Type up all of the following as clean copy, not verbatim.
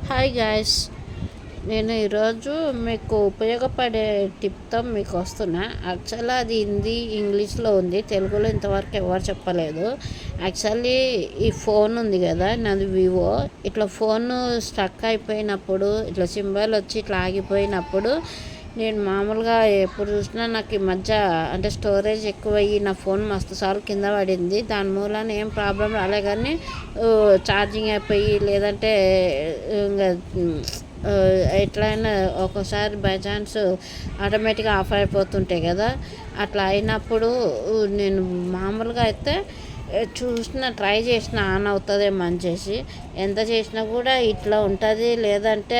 Hi guys, నేను ఈరోజు మీకు ఉపయోగపడే టిప్తో మీకు వస్తున్నా. యాక్చువల్గా అది హిందీ ఇంగ్లీష్లో ఉంది, తెలుగులో ఇంతవరకు ఎవరు చెప్పలేదు. యాక్చువల్లీ ఈ ఫోన్ ఉంది కదా, నాది వివో. ఇట్లా ఫోన్ స్టక్ అయిపోయినప్పుడు, ఇట్లా సింబల్ వచ్చి ఇట్లా ఆగిపోయినప్పుడు నేను మామూలుగా ఎప్పుడు చూసినా నాకు ఈ మధ్య అంటే స్టోరేజ్ ఎక్కువయ్యి నా ఫోన్ మస్తు సార్లు కింద పడింది. దాని మూలాన ఏం ప్రాబ్లం రాలే, కానీ ఛార్జింగ్ అయిపోయి లేదంటే ఇంకా ఎట్లయినా ఒక్కోసారి బై ఛాన్స్ ఆటోమేటిక్గా ఆఫ్ అయిపోతుంటాయి కదా. అట్లా అయినప్పుడు నేను మామూలుగా అయితే ట్రై చేసిన ఆన్ అవుతుందేమో అని చేసి, ఎంత చేసినా కూడా ఇట్లా ఉంటుంది, లేదంటే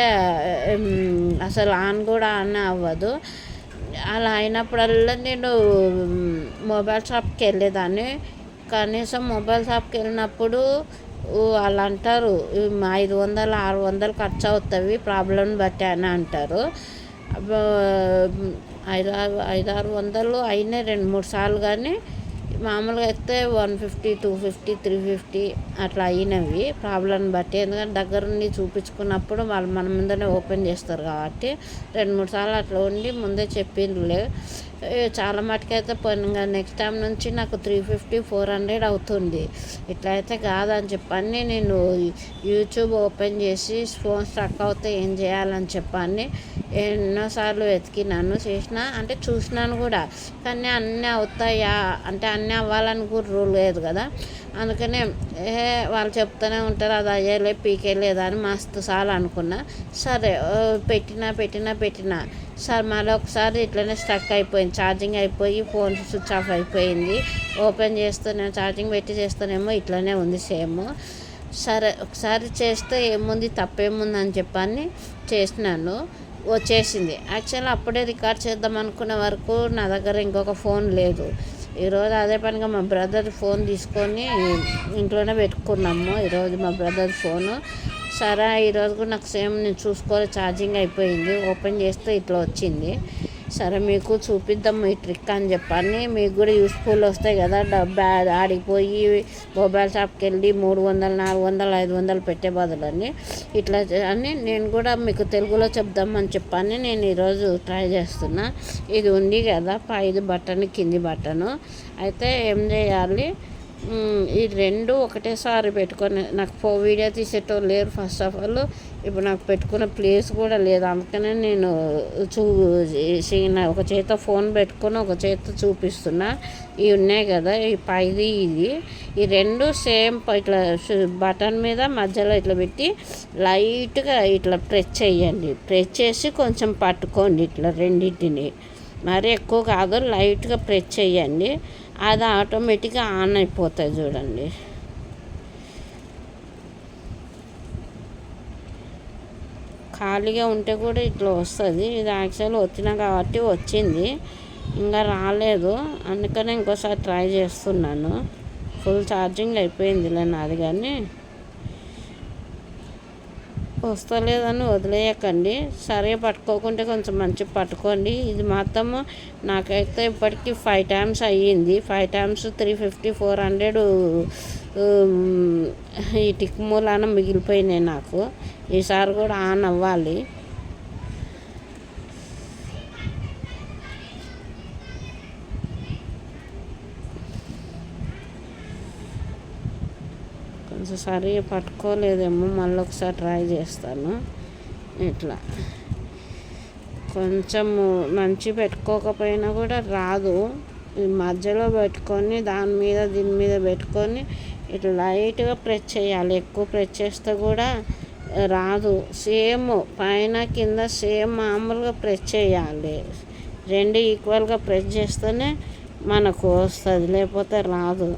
అసలు ఆన్ కూడా ఆన్ అవ్వదు. అలా అయినప్పుడల్లా నేను మొబైల్ షాప్కి వెళ్ళేదాన్ని. కనీసం మొబైల్ షాప్కి వెళ్ళినప్పుడు వాళ్ళు అంటారు 500 600 ఖర్చు అవుతుంది ప్రాబ్లం బట్టి అని అంటారు. 500 600 అయినాయి 2-3 సార్లు, కానీ మామూలుగా అయితే 150 250 350 అట్లా అయినవి ప్రాబ్లం బట్టి. ఎందుకంటే దగ్గరుండి చూపించుకున్నప్పుడు వాళ్ళు మన ముందరే ఓపెన్ చేస్తారు కాబట్టి 2-3 సార్లు అట్లా ఉండి ముందే చెప్పిండ్రులే. చాలా మటుకైతే పోయిన నెక్స్ట్ టైం నుంచి నాకు 350 400 అవుతుంది. ఇట్లా అయితే కాదని చెప్పని నేను యూట్యూబ్ ఓపెన్ చేసి ఫోన్ స్ట్రక్ అవుతే ఏం చేయాలని చెప్పని ఎన్నోసార్లు వెతికినాను, అంటే చూసినాను కూడా. కానీ అన్నీ అవుతాయా అంటే అన్నీ అవ్వాలని కూడా రూల్ లేదు కదా. అందుకనే వాళ్ళు చెప్తూనే ఉంటారు అది అయ్యేలే పీకేలేదా అని మస్తు సార్లు అనుకున్నా. సరే పెట్టినా సార్ మళ్ళీ ఒకసారి ఇట్లనే స్టక్ అయిపోయింది, ఛార్జింగ్ అయిపోయి ఫోన్ స్విచ్ ఆఫ్ అయిపోయింది. ఓపెన్ చేస్తూనే ఛార్జింగ్ పెట్టి చేస్తూనేమో ఇట్లనే ఉంది సేమ్. సరే ఒకసారి చేస్తే ఏముంది తప్పేముంది అని చెప్పని చేసినాను, వచ్చేసింది. యాక్చువల్లీ అప్పుడే రికార్డ్ చేద్దాం అనుకునే వరకు నా దగ్గర ఇంకొక ఫోన్ లేదు. ఈరోజు అదే పనిగా మా బ్రదర్ ఫోన్ తీసుకొని ఇంట్లోనే పెట్టుకున్నాము. ఈరోజు మా బ్రదర్ ఫోను. సరే ఈరోజు కూడా నాకు సేమ్ నేను చూసుకోవాలి, ఛార్జింగ్ అయిపోయింది. ఓపెన్ చేస్తే ఇట్లా వచ్చింది. సరే మీకు చూపిద్దాం ఈ ట్రిక్ అని చెప్పని, మీకు కూడా యూస్ఫుల్ వస్తాయి కదా. ఆడిపోయి మొబైల్ షాప్కి వెళ్ళి 300 400 500 పెట్టే బదులని ఇట్లా అని నేను కూడా మీకు తెలుగులో చెప్దామని చెప్పని నేను ఈరోజు ట్రై చేస్తున్నా. ఇది ఉంది కదా పైది బటన్ కింది బటను, అయితే ఏం చేయాలి, ఈ రెండు ఒకటేసారి పెట్టుకొని, నాకు వీడియో తీసేటోళ్ళు లేరు ఫస్ట్ ఆఫ్ ఆల్. ఇప్పుడు నాకు పెట్టుకున్న ప్లేస్ కూడా లేదు, అందుకనే నేను ఒక చేత ఫోన్ పెట్టుకొని ఒక చేత చూపిస్తున్నా. ఇవి ఉన్నాయి కదా ఈ పైది ఇది, ఈ రెండు సేమ్ ఇట్లా బటన్ మీద మధ్యలో ఇట్లా పెట్టి లైట్గా ఇట్లా ప్రెస్ చేయండి. ప్రెస్ చేసి కొంచెం పట్టుకోండి ఇట్లా రెండింటిని, మరి ఎక్కువ కాదు, లైట్గా ప్రెస్ చేయండి. అది ఆటోమేటిక్గా ఆన్ అయిపోతుంది చూడండి. ఖాళీగా ఉంటే కూడా ఇట్లా వస్తుంది. ఇది యాక్చువల్లీ వచ్చినా కాబట్టి వచ్చింది, ఇంకా రాలేదు. అందుకనే ఇంకోసారి ట్రై చేస్తున్నాను. ఫుల్ ఛార్జింగ్ అయిపోయిందిలే నాది, కానీ వస్తలేదని వదిలేయకండి. సరే పట్టుకోకుంటే కొంచెం మంచి పట్టుకోండి. ఇది మొత్తము నాకైతే ఇప్పటికీ 5 times అయ్యింది. 5 times 350 400 ఈ టిక్ మూలాన మిగిలిపోయినాయి నాకు. ఈసారి కూడా ఆన్ అవ్వాలి. కొంచెం సరిగా పట్టుకోలేదేమో, మళ్ళీ ఒకసారి ట్రై చేస్తాను. ఇట్లా కొంచెము మంచి పెట్టుకోకపోయినా కూడా రాదు. మధ్యలో పెట్టుకొని దీని మీద పెట్టుకొని ఇట్లా లైట్గా ప్రెస్ చేయాలి. ఎక్కువ ప్రెస్ చేస్తే కూడా రాదు. సేమ్ పైన కింద సేమ్ మామూలుగా ప్రెస్ చేయాలి. రెండు ఈక్వల్గా ప్రెస్ చేస్తేనే మనకు వస్తుంది, లేకపోతే రాదు.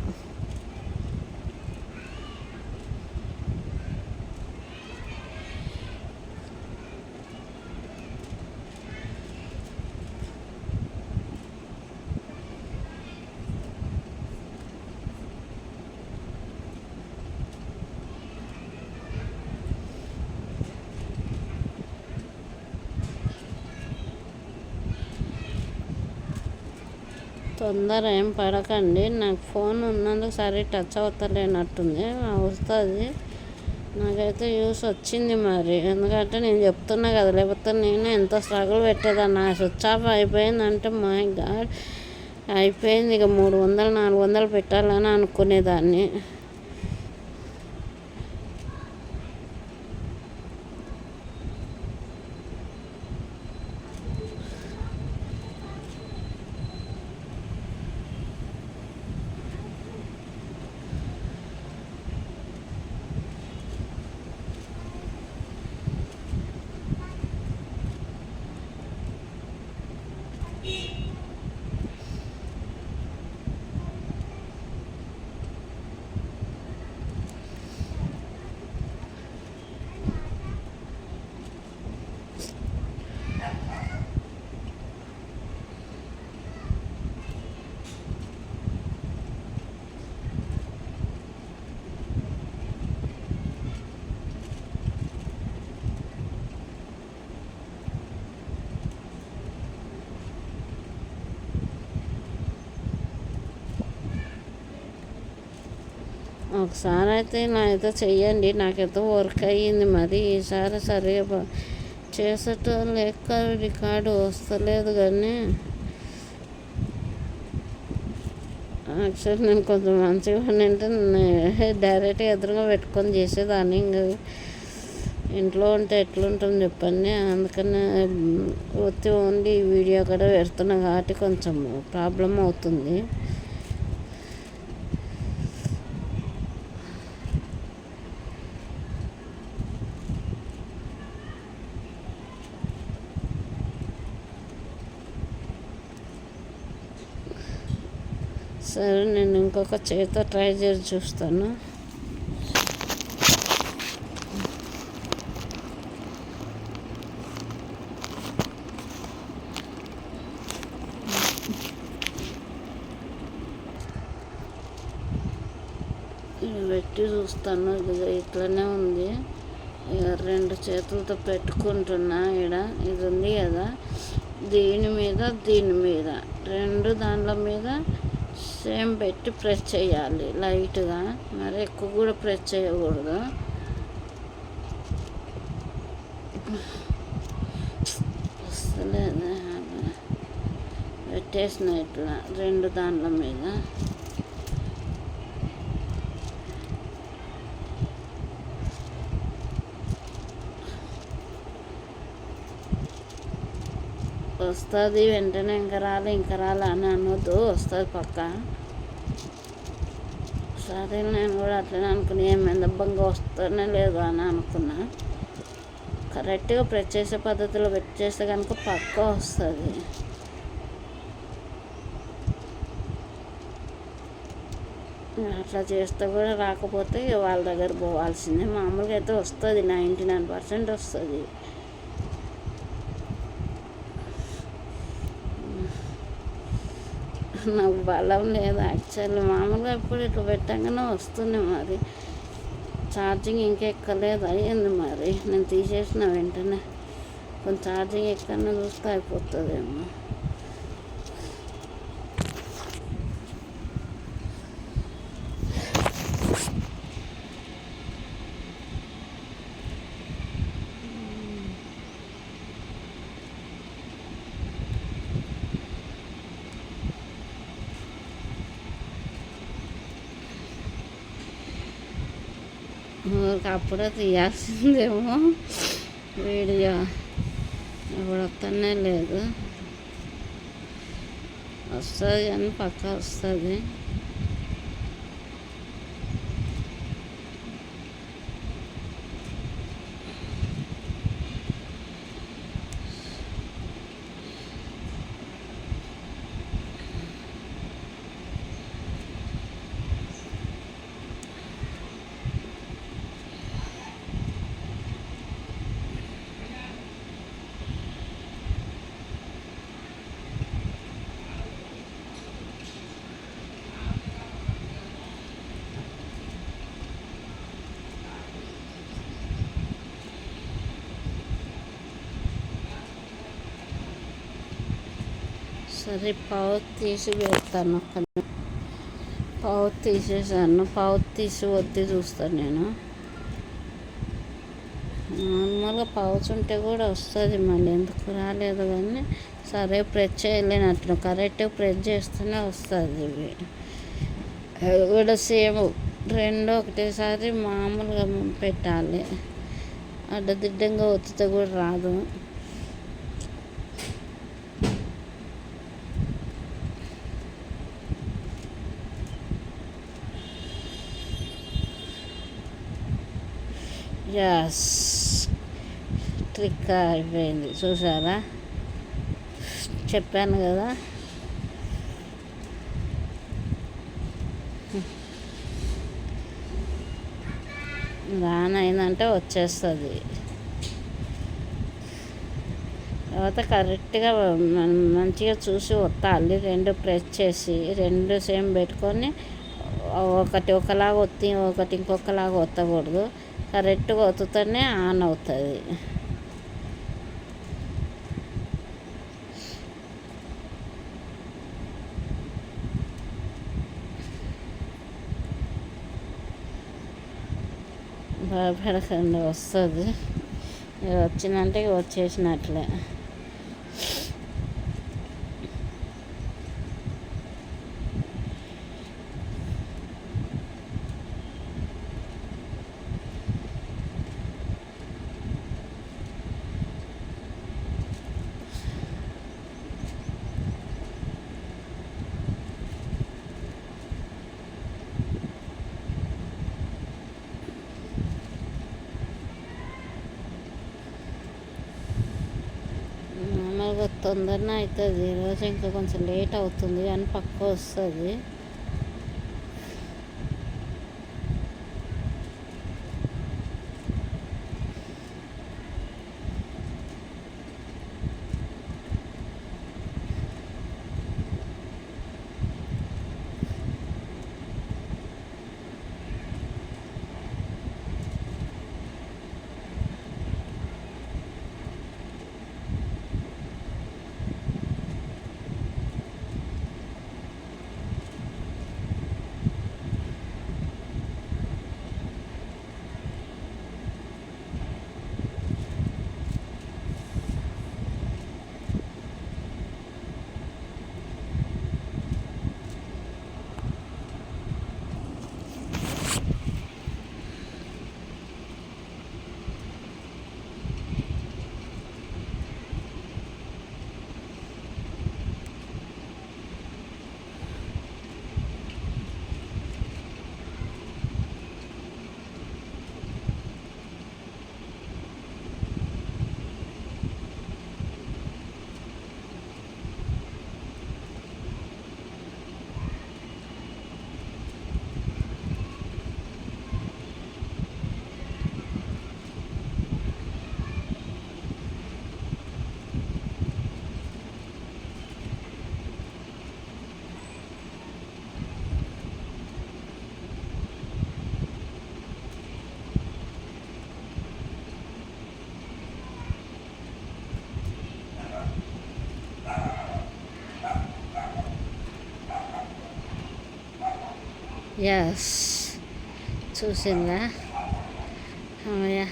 తొందర ఏం పడకండి, నాకు ఫోన్ ఉన్నందుకు సరే టచ్ అవుతలేనట్టుంది, వస్తుంది. నాకైతే యూస్ వచ్చింది మరి, ఎందుకంటే నేను చెప్తున్నా కదా, లేకపోతే నేను ఎంత స్ట్రగుల్ పెట్టేదాన్ని. నా స్విచ్ ఆఫ్ అయిపోయిందంటే మై గాడ్ అయిపోయింది, ఇక 300 400 పెట్టాలని అనుకునేదాన్ని. ఒకసారి అయితే నాకైతే చెయ్యండి, నాకైతే వర్క్ అయ్యింది. మరి ఈసారి సరిగా చేసేట లెక్క రికార్డు వస్తలేదు. కానీ యాక్చువల్లీ నేను కొంచెం మంచిగా అంటే డైరెక్ట్గా ఎదురుగా పెట్టుకొని చేసేదాన్ని. ఇంకా ఇంట్లో ఉంటే ఎట్లుంటుంది చెప్పండి. అందుకని ఓన్లీ వీడియో కూడా పెడుతున్నా కాబట్టి కొంచెం ప్రాబ్లం అవుతుంది. సరే, నేను ఇంకొక చేతితో ట్రై చేసి చూస్తాను. పెట్టి చూస్తాను. ఇట్లనే ఉంది. ఇక 2 చేతులతో పెట్టుకుంటున్నా. ఇది ఉంది కదా, దీని మీద 2 దాంట్ల మీద సేమ్ పెట్టి ప్రెస్ చేయాలి లైట్గా, మరి ఎక్కువ కూడా ప్రెస్ చేయకూడదు. వస్తలేదు, పెట్టేసిన ఇట్లా 2 దాంట్ల మీద. వస్తుంది వెంటనే, ఇంకా రాలే అని అనొద్దు, వస్తుంది పక్క. సరే, నేను కూడా అట్లనే అనుకున్నా, ఏమైంది అబ్బంగా వస్తూనే లేదు అని అనుకున్నా. కరెక్ట్గా ప్రెస్ చేసే పద్ధతిలో పెట్టి చేస్తే కనుక పక్క వస్తుంది. అట్లా చేస్తే కూడా రాకపోతే వాళ్ళ దగ్గర పోవాల్సిందే. మామూలుగా అయితే వస్తుంది, 99% వస్తుంది. నాకు బలం లేదు యాక్చువల్లీ. మామూలుగా ఇప్పుడు ఇట్లా పెట్టగానే వస్తుంది. మరి ఛార్జింగ్ ఇంకా ఎక్కలేదు, అయ్యింది. మరి నేను తీసేసిన వెంటనే కొంచెం ఛార్జింగ్ ఎక్కడన్నా చూస్తే అయిపోతుందేమో. అప్పుడే తీయాల్సిందేమో వీడియో, ఇప్పుడు వస్తూనే లేదు. వస్తుంది కానీ పక్క వస్తుంది. సరే, పావు తీసి పెడతాను. పావు తీసేసాను, పావు తీసి వద్ది చూస్తాను నేను. నార్మల్గా పౌచ్ ఉంటే కూడా వస్తుంది, మళ్ళీ ఎందుకు రాలేదు కానీ సరే ప్రెస్ చేయలేనట్లు కరెక్ట్గా ప్రెస్ చేస్తూనే వస్తుంది. ఇవి అది కూడా సేమ్ రెండు ఒకటేసారి మామూలుగా పెట్టాలి, అడ్డదిడ్డంగా ఒత్తితే కూడా రాదు. యస్, ట్రిక్ అయిపోయింది చూసారా, చెప్పాను కదా. రానైందంటే వచ్చేస్తుంది. తర్వాత కరెక్ట్గా మంచిగా చూసి ఒత్తాలి, రెండు ప్రెస్ చేసి రెండు సేమ్ పెట్టుకొని ఒకటి ఒకలాగా ఒత్తి ఒకటి ఇంకొకలాగా ఒత్తకూడదు, కరెక్ట్గా ఒత్తుతూనే ఆన్ అవుతుంది. భయపడకండి, వస్తుంది. వచ్చిందంటే వచ్చేసినట్లే. మామూలుగా తొందరనే అవుతుంది, ఈరోజు ఇంకా కొంచెం లేట్ అవుతుంది కానీ పక్క వస్తుంది. యస్, చూసిందా,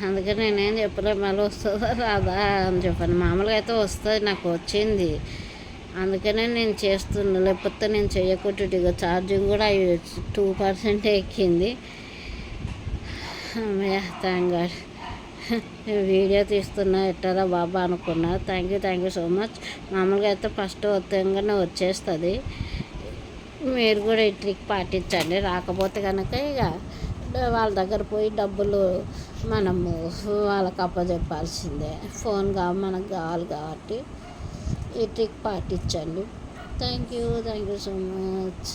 అందుకని నేనేం చెప్పలే, మళ్ళీ వస్తుందా రాదా అని చెప్పాను. మామూలుగా అయితే వస్తుంది, నాకు వచ్చింది, అందుకనే నేను చేస్తున్నా, లేకపోతే నేను చేయకుంటుంటే. ఇక ఛార్జింగ్ కూడా 2% ఎక్కింది. Thank God. వీడియో తీస్తున్నా ఎట్టారా బాబా అనుకున్నా. Thank you so much. మామూలుగా అయితే ఫస్ట్ వత్తంగానే వచ్చేస్తుంది. మీరు కూడా ఈ ట్రిక్ పాటించండి. రాకపోతే కనుక ఇక వాళ్ళ దగ్గర పోయి డబ్బులు మనము వాళ్ళకి అప్పచెప్పాల్సిందే. మనకు కావాలి కాబట్టి ఈ ట్రిక్ పాటించండి. Thank you so much.